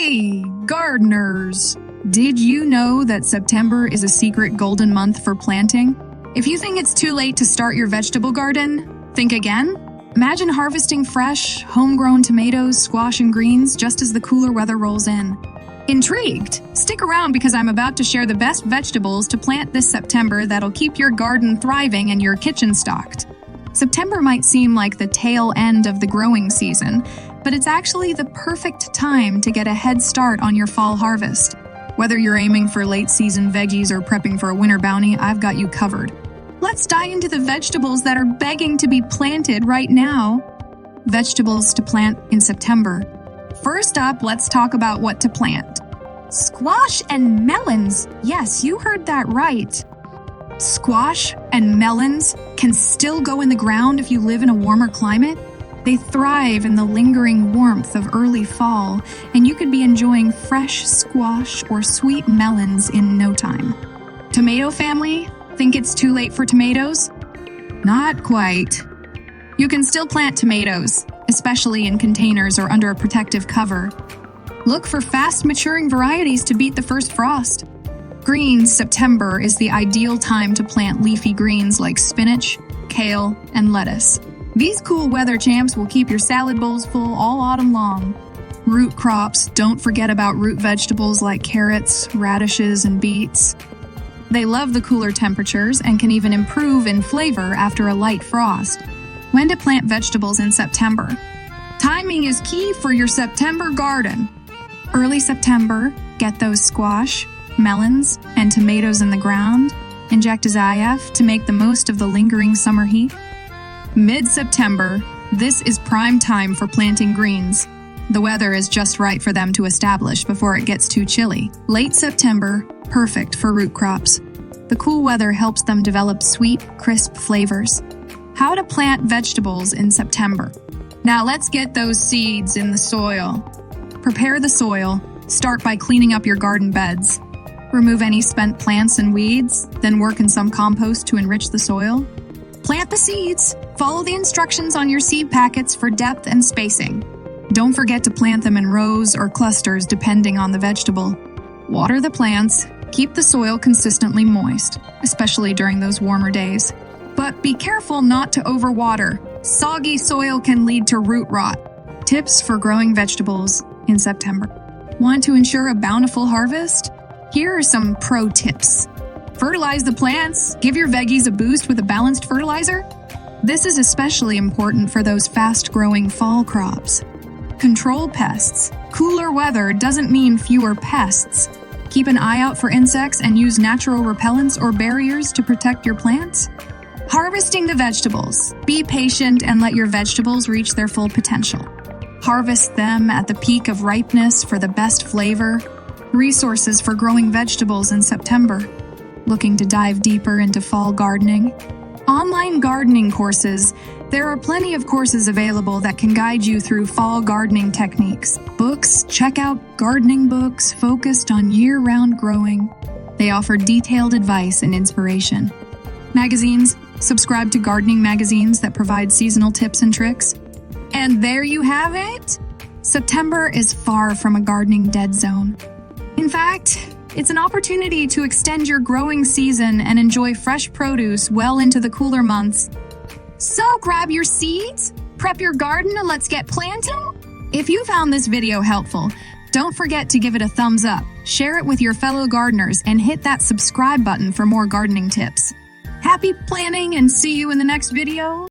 Hey, gardeners! Did you know that September is a secret golden month for planting? If you think it's too late to start your vegetable garden, think again. Imagine harvesting fresh, homegrown tomatoes, squash, and greens just as the cooler weather rolls in. Intrigued? Stick around because I'm about to share the best vegetables to plant this September that'll keep your garden thriving and your kitchen stocked. September might seem like the tail end of the growing season, but it's actually the perfect time to get a head start on your fall harvest. Whether you're aiming for late-season veggies or prepping for a winter bounty, I've got you covered. Let's dive into the vegetables that are begging to be planted right now. Vegetables to plant in September. First up, let's talk about what to plant. Squash and melons. Yes, you heard that right. Squash and melons can still go in the ground if you live in a warmer climate. They thrive in the lingering warmth of early fall, and you could be enjoying fresh squash or sweet melons in no time. Tomato family, think it's too late for tomatoes? Not quite. You can still plant tomatoes, especially in containers or under a protective cover. Look for fast-maturing varieties to beat the first frost. Greens, September is the ideal time to plant leafy greens like spinach, kale, and lettuce. These cool weather champs will keep your salad bowls full all autumn long. Root crops, don't forget about root vegetables like carrots, radishes, and beets. They love the cooler temperatures and can even improve in flavor after a light frost. When to plant vegetables in September? Timing is key for your September garden. Early September, get those squash, melons, and tomatoes in the ground. Inject IF to make the most of the lingering summer heat. Mid-September, this is prime time for planting greens. The weather is just right for them to establish before it gets too chilly. Late September, perfect for root crops. The cool weather helps them develop sweet, crisp flavors. How to plant vegetables in September. Now let's get those seeds in the soil. Prepare the soil. Start by cleaning up your garden beds. Remove any spent plants and weeds, then work in some compost to enrich the soil. Plant the seeds. Follow the instructions on your seed packets for depth and spacing. Don't forget to plant them in rows or clusters depending on the vegetable. Water the plants. Keep the soil consistently moist, especially during those warmer days. But be careful not to overwater. Soggy soil can lead to root rot. Tips for growing vegetables in September. Want to ensure a bountiful harvest? Here are some pro tips. Fertilize the plants. Give your veggies a boost with a balanced fertilizer. This is especially important for those fast-growing fall crops. Control pests. Cooler weather doesn't mean fewer pests. Keep an eye out for insects and use natural repellents or barriers to protect your plants. Harvesting the vegetables. Be patient and let your vegetables reach their full potential. Harvest them at the peak of ripeness for the best flavor. Resources for growing vegetables in September. Looking to dive deeper into fall gardening? Online gardening courses. There are plenty of courses available that can guide you through fall gardening techniques. Books. Check out gardening books focused on year-round growing. They offer detailed advice and inspiration. Magazines. Subscribe to gardening magazines that provide seasonal tips and tricks. And there you have it! September is far from a gardening dead zone. In fact, it's an opportunity to extend your growing season and enjoy fresh produce well into the cooler months. So grab your seeds, prep your garden, and let's get planting! If you found this video helpful, don't forget to give it a thumbs up, share it with your fellow gardeners, and hit that subscribe button for more gardening tips. Happy planting and see you in the next video!